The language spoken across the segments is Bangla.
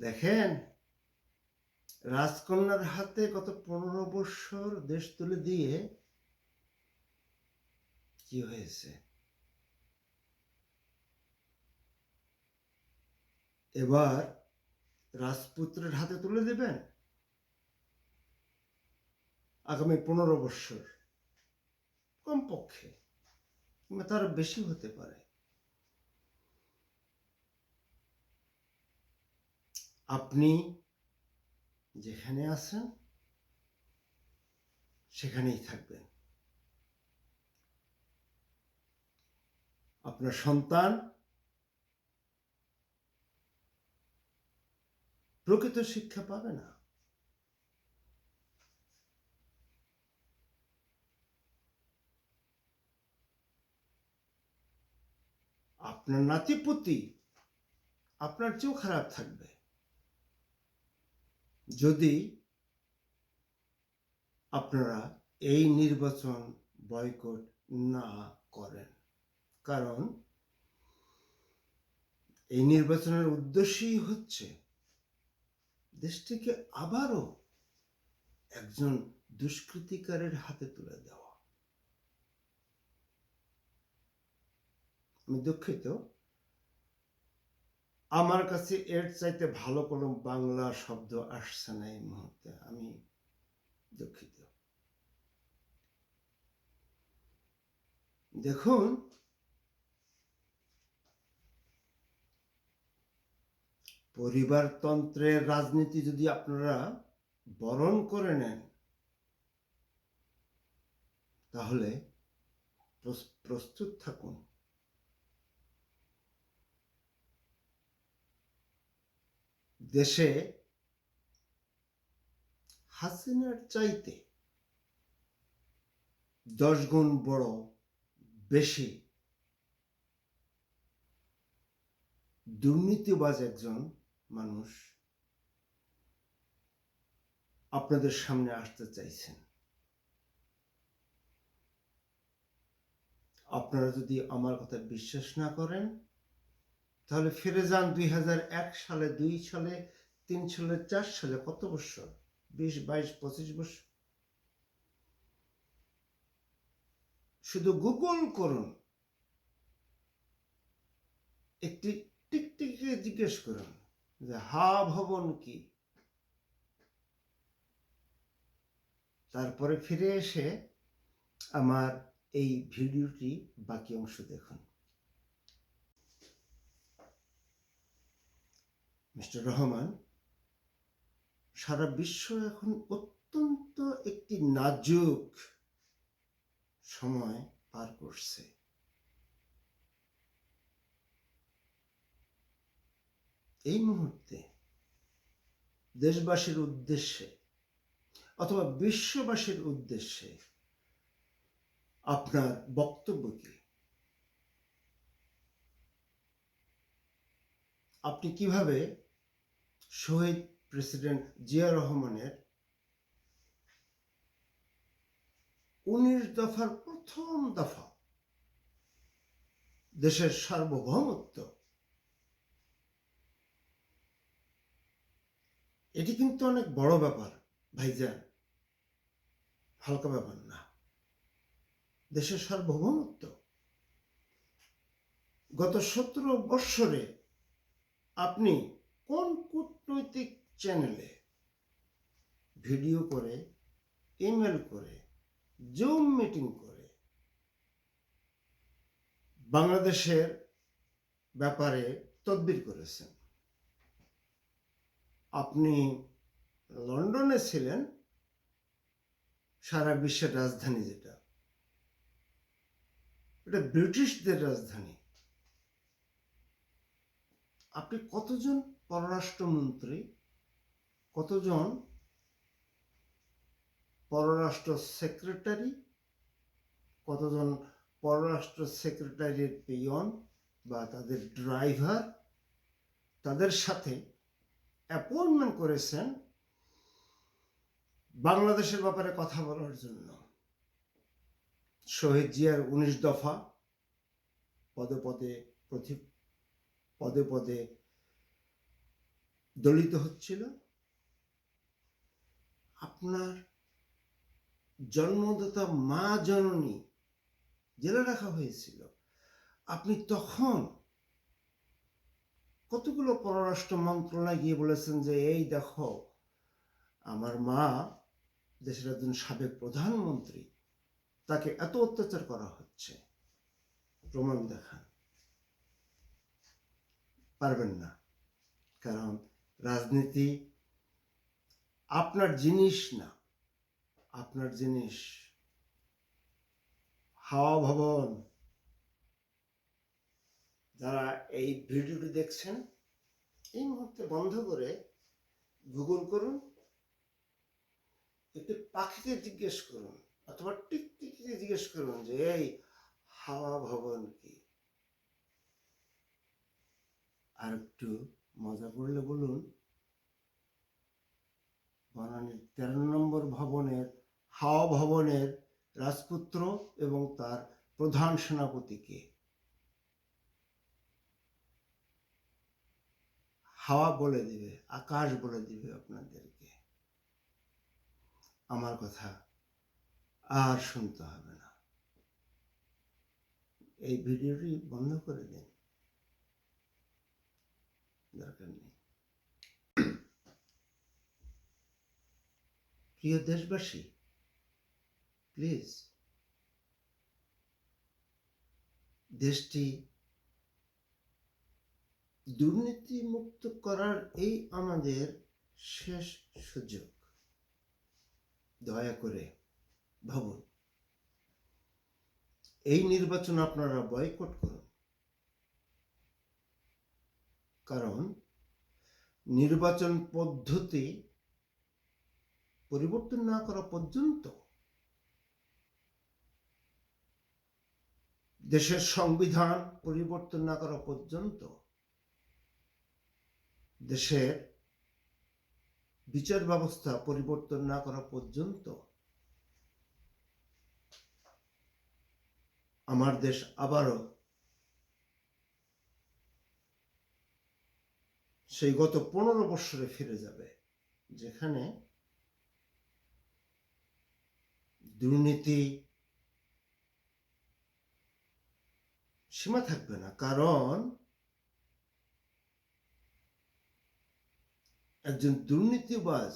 দেখেন, রাজকন্যার হাতে গত 15 বৎসর দেশ তুলে দিয়ে কি হয়েছে? এবার রাজপুত্রের হাতে তুলে দেবেন আগামী 15 বৎসর, কমপক্ষে, কিংবা তার বেশি হতে পারে। আপনি যেখানে আছেন সেখানেই থাকবেন। আপনার সন্তান প্রকৃত শিক্ষা পাবে না। আপনার নাতিপুতি আপনার চেয়েও খারাপ থাকবে যদি আপনারা এই নির্বাচন বয়কট না করেন। কারণ এই নির্বাচনের উদ্দেশ্যই হচ্ছে দেশটিকে আবারও একজন দুষ্কৃতিকারের হাতে তুলে দেওয়া। আমি দুঃখিত, আমার কাছে এর চাইতে ভালো কোনো বাংলা শব্দ আসছে না এই মুহূর্তে। আমি দুঃখিত। দেখুন, পরিবারতন্ত্রের রাজনীতি যদি আপনারা বরণ করে নেন, তাহলে প্রস্তুত থাকুন। দেশে হাসিনার চাইতে 10 গুণ বড় বেশি দুর্নীতিবাজ একজন মানুষ আপনাদের সামনে আসতে চাইছেন। আপনারা যদি আমার কথা বিশ্বাস না করেন, তাহলে ফিরে যান 2001 সালে, 2 সালে, 3 সালে, 4 সালে, কত বছর, 20, 22, 25 বছর। শুধু গুগল করুন, একটি টিকটিকে জিজ্ঞেস করুন যে হা ভবন কি, তারপরে ফিরে এসে আমার এই ভিডিওটি বাকি অংশ দেখুন। মিস্টার রহমান, সারা বিশ্ব এখন অত্যন্ত একটি নাজুক সময় পার করছে। এই মুহূর্তে দেশবাসীর উদ্দেশ্যে অথবা বিশ্ববাসীর উদ্দেশ্যে আপনার বক্তব্য কি? আপনি কিভাবে শহীদ প্রেসিডেন্ট জিয়া রহমানের 19 দফার প্রথম দফা, দেশের সার্বভৌমত্ব, এটি কিন্তু অনেক বড় ব্যাপার ভাইজান, হালকা ব্যাপার না। দেশের সার্বভৌমত্ব গত 17 বৎসরে আপনি কোন কূটনৈতিক চ্যানেলে ভিডিও করে, ইমেল করে, জুম মিটিং করে বাংলাদেশের ব্যাপারে তদবির করেছেন? আপনি লন্ডনে ছিলেন, সারা বিশ্বের রাজধানী যেটা, এটা ব্রিটিশদের রাজধানী। আপনি কতজন পররাষ্ট্রমন্ত্রী, কতজন পররাষ্ট্র সেক্রেটারি, কতজন পররাষ্ট্র সেক্রেটারির পিয়ন বা তাদের ড্রাইভার, তাদের সাথে অ্যাপয়েন্টমেন্ট করেছেন বাংলাদেশের ব্যাপারে কথা বলার জন্য? শহীদ জিয়ার 19 দফা পদে পদে দলিত হচ্ছিল, আপনার জন্মদাতা মা জননী জেলে রাখা হয়েছিল, আপনি তখন কতগুলো পররাষ্ট্র মন্ত্রণালয়ে গিয়ে বলেছেন যে এই দেখো আমার মা দেশের একজন সাবেক প্রধানমন্ত্রী, তাকে এত অত্যাচার করা হচ্ছে, প্রমাণ দেখান। পারবেন না, কারণ রাজনীতি আপনার জিনিস না। আপনার জিনিস হাওয়া ভবন। যারা এই ভিডিওটি দেখছেন এই মুহূর্তে বন্ধ করে গুগল করুন, একটি পাখিকে জিজ্ঞেস করুন অথবা টিকটিকিকে জিজ্ঞেস করুন যে এই হাওয়া ভবন কি। আর একটু মজা করলে বলুন, বনানীর 13 নম্বর ভবনের হাওয়া ভবনের রাজপুত্র এবং তার প্রধান সেনাপতিকে। হাওয়া বলে দিবে, আকাশ বলে দিবে আপনাদেরকে। আমার কথা আর শুনতে হবে না। এই ভিডিওটি বন্ধ করে দিন, দরকার নেই। প্রিয় দেশবাসী, প্লিজ দেশটি দুর্নীতি মুক্ত করার এই আমাদের শেষ সুযোগ। দয়া করে ভাবুন, এই নির্বাচন আপনারা বয়কট করুন, কারণ নির্বাচন পদ্ধতি পরিবর্তন না করা পর্যন্ত, দেশের সংবিধান পরিবর্তন না করা পর্যন্ত, দেশের বিচার ব্যবস্থা পরিবর্তন না করা পর্যন্ত আমার দেশ আবারও সেই গত 15 বছরে ফিরে যাবে, যেখানে দুর্নীতি সীমা থাকবে না। কারণ একজন দুর্নীতিবাজ,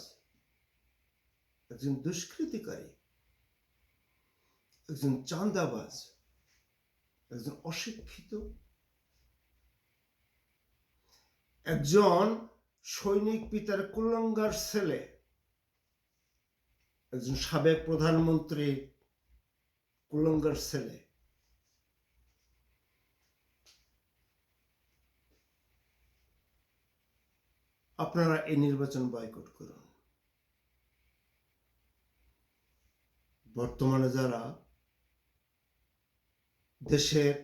একজন দুষ্কৃতিকারী, একজন চাঁদাবাজ, একজন অশিক্ষিত, একজন সৈনিক পিতার কুলাঙ্গার ছেলে, একজন সাবেক প্রধানমন্ত্রী কুলাঙ্গার ছেলে, আপনারা এই নির্বাচন বয়কট করুন। বর্তমানে যারা দেশের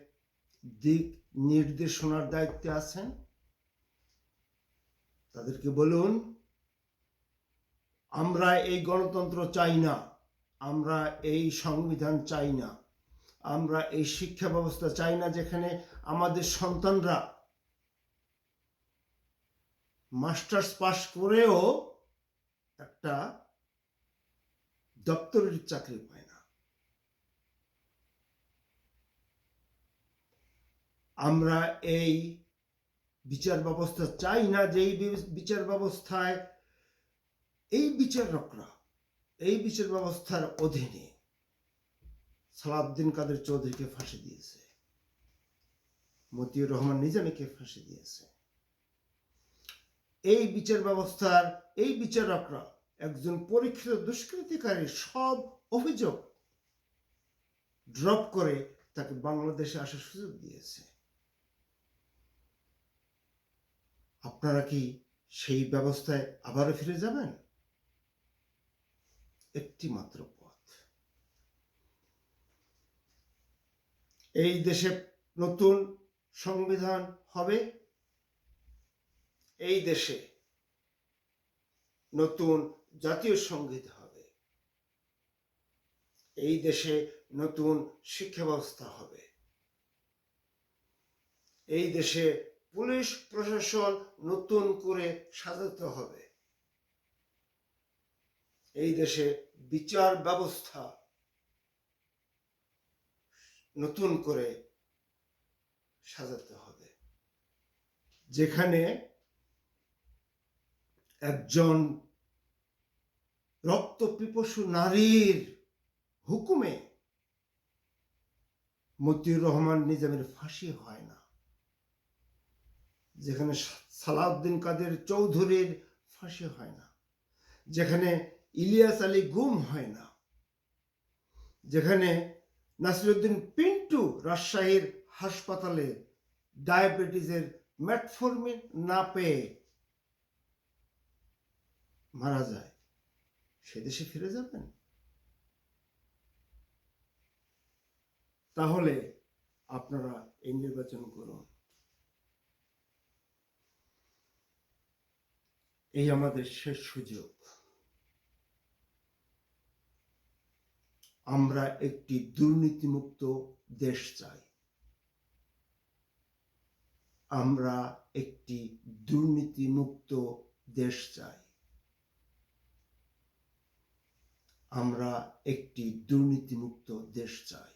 দিক নির্দেশনার দায়িত্বে আছেন তাদেরকে বলুন, আমরা এই গণতন্ত্র চাই না, আমরা এই সংবিধান চাই না, আমরা এই শিক্ষা ব্যবস্থা চাই না যেখানে আমাদের সন্তানরা মাস্টার্স পাস করেও একটা দপ্তরের চাকরি পায় না। আমরা এই বিচার ব্যবস্থা চাই না যে এই বিচার ব্যবস্থায় এই বিচারকরা এই বিচার ব্যবস্থার অধীনে সালাউদ্দিন কাদের চৌধুরীকে ফাঁসি দিয়েছে, মতিউর রহমান নিজামীকে ফাঁসি দিয়েছে। এই বিচার ব্যবস্থার এই বিচারকরা একজন পরীক্ষিত দুষ্কৃতিকারীর সব অভিযোগ ড্রপ করে তাকে বাংলাদেশে আসার সুযোগ দিয়েছে। আপনারা কি সেই ব্যবস্থায় আবারও ফিরে যাবেন? একটি মাত্র পথ। এই দেশে নতুন সংবিধান হবে, এই দেশে নতুন জাতীয় সঙ্গীত হবে, এই দেশে নতুন শিক্ষা ব্যবস্থা হবে, এই দেশে পুলিশ প্রশাসন নতুন করে সাজাতে হবে। এই দেশে বিচার ব্যবস্থা নতুন করে সাজাতে হবে, যেখানে একজন রক্তপিপাসু নারীর হুকুমে মতিউর রহমান নিজামের ফাঁসি হয় না, যেখানে সালাউদ্দিন কাদের চৌধুরীর ফাঁসি হয় না, যেখানে ইলিয়াস আলী গুম হয় না, যেখানে নাসিরউদ্দিন পিন্টু রাজশাহীর হাসপাতালে ডায়াবেটিসের মেটফর্মিন না পেয়ে মারা যায়, সে দেশে ফিরে যাবেন? তাহলে আপনারা এই নির্বাচন করুন। এই আমাদের শেষ সুযোগ। আমরা একটি দুর্নীতিমুক্ত দেশ চাই। আমরা একটি দুর্নীতিমুক্ত দেশ চাই। আমরা একটি দুর্নীতিমুক্ত দেশ চাই।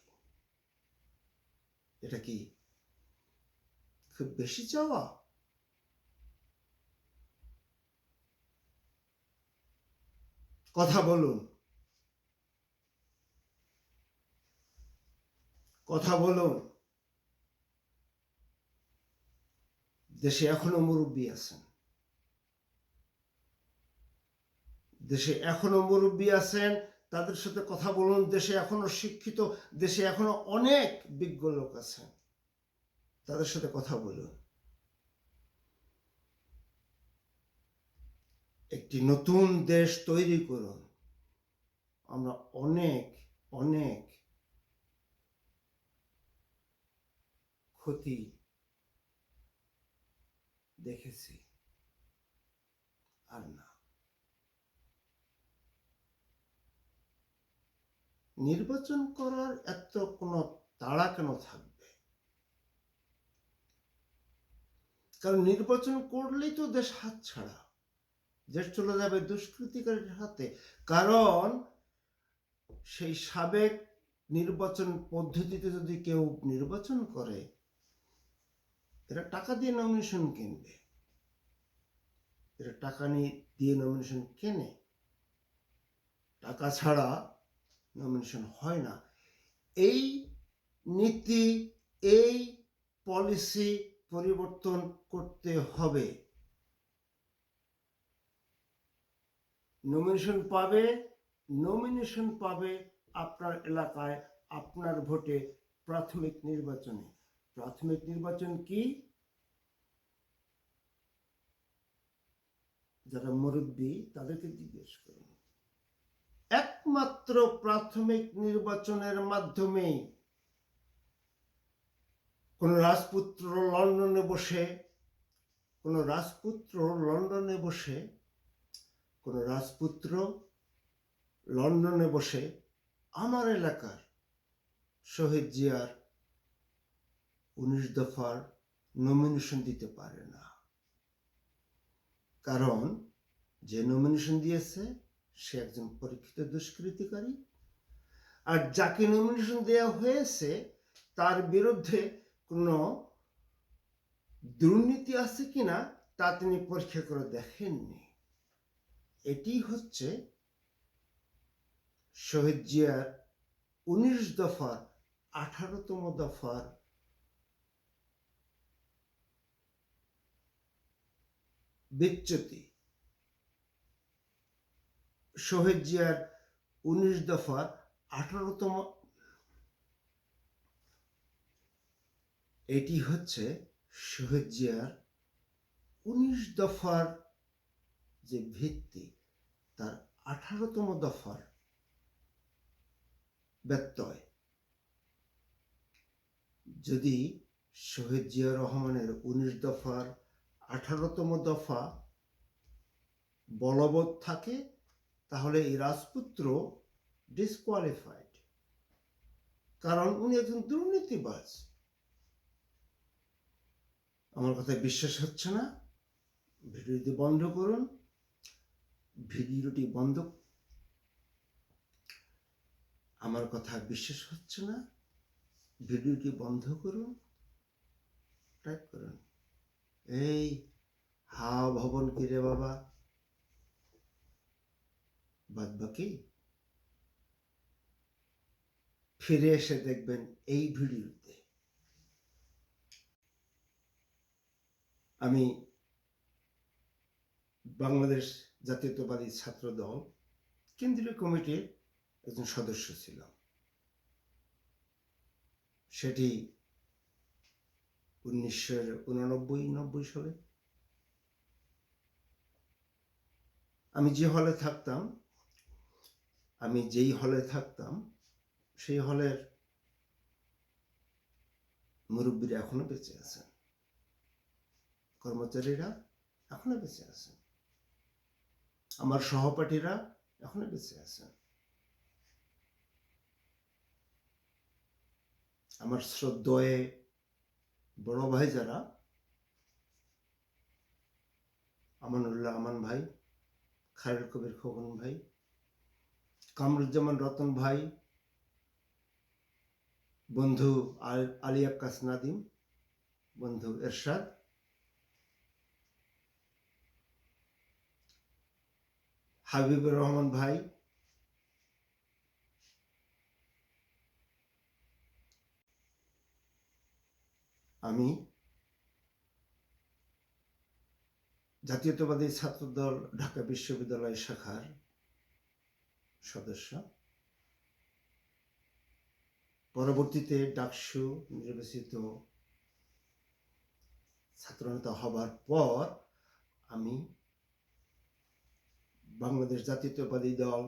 এটা কি খুব বেশি চাওয়া? কথা বলুন, কথা বলুন। দেশে এখনো মুরব্বী আছেন, দেশে এখনো মুরব্বী আছেন, তাদের সাথে কথা বলুন। দেশে এখনো শিক্ষিত, দেশে এখনো অনেক বিজ্ঞ লোক আছেন, তাদের সাথে কথা বলুন। একটি নতুন দেশ তৈরি করুন। আমরা অনেক অনেক ক্ষতি দেখেছি, আর না। নির্বাচন করার এত কোনো তাড়া কেন থাকবে? কারণ নির্বাচন করলেই তো দেশ হাতছাড়া, দেশ চলে যাবে দুষ্কৃতিকারীর হাতে। কারণ সেই সাবেক নির্বাচন পদ্ধতিতে যদি কেউ নির্বাচন করে, এরা টাকা দিয়ে নমিনেশন কিনবে, এরা টাকা দিয়ে নমিনেশন কেনে, টাকা ছাড়া নমিনেশন হয় না। এই নীতি, এই পলিসি পরিবর্তন করতে হবে। নমিনেশন পাবে আপনার এলাকায়, আপনার ভোটে, প্রাথমিক নির্বাচনে। প্রাথমিক নির্বাচন কি? যারা মুরব্বী তাদেরকে জিজ্ঞেস করুন। একমাত্র প্রাথমিক নির্বাচনের মাধ্যমেই কোন রাজপুত্র লন্ডনে বসে আমার এলাকার শহীদ জিয়ার 19 দফার নমিনেশন দিতে পারে না। কারণ যে নমিনেশন দিয়েছে সে একজন পরীক্ষিত দুষ্কৃতিকারী, আর যাকে নমিনেশন দেওয়া হয়েছে তার বিরুদ্ধে কোনো দুর্নীতি আছে কিনা তা তিনি পরীক্ষা করে দেখেননি। এটি হচ্ছে শহীদ জিয়ার 19 দফার 18তম দফার বিচ্যুতি। শহীদ জিয়ার 19 দফার 18তম, এটি হচ্ছে শহীদ জিয়ার 19 দফার যে ভিত্তি, তার 18তম দফার ব্যত্যয়। যদি শহীদ জিয়া রহমানের 19 দফার 18তম দফা বলবৎ থাকে, তাহলে এই রাজপুত্র ডিসকোয়ালিফাইড, কারণ উনি একজন দুর্নীতিবাজ। আমার কথায় বিশ্বাস হচ্ছে না? ভিডিওটি বন্ধ করুন। ভিডিওটি বন্ধ। আমার কথা বিশ্বাস হচ্ছে না? ভিডিওটি বন্ধ করুন। টাইপ করুন, এই হা ভবন কি রে বাবা, বাদ বাকি ফিরে এসে দেখবেন এই ভিডিওতে। আমি বাংলাদেশ জাতীয়তাবাদী ছাত্র দল কেন্দ্রীয় কমিটির একজন সদস্য ছিলাম। সেটি 1989-90 সালে। আমি যেই হলে থাকতাম সেই হলের মুরব্বীরা এখনো বেঁচে আছেন, কর্মচারীরা এখনো বেঁচে আছেন, আমার সহপাঠীরা এখনো বেঁচে আছেন। আমার শ্রদ্ধেয় বড় ভাই যারা, আমানুল্লাহ আমান ভাই, খায়রুল কবির খোকন ভাই, কামরুজ্জামান রতন ভাই, বন্ধু আলী আক্কাস নাদিম, বন্ধু এরশাদ, হাবিবুর রহমান ভাই, আমি জাতীয়তাবাদী ছাত্রদল ঢাকা বিশ্ববিদ্যালয় শাখার সদস্য। পরবর্তীতে ডাকসু নির্বাচিত ছাত্রনেতা হবার পর আমি বাংলাদেশ জাতীয়তাবাদী দল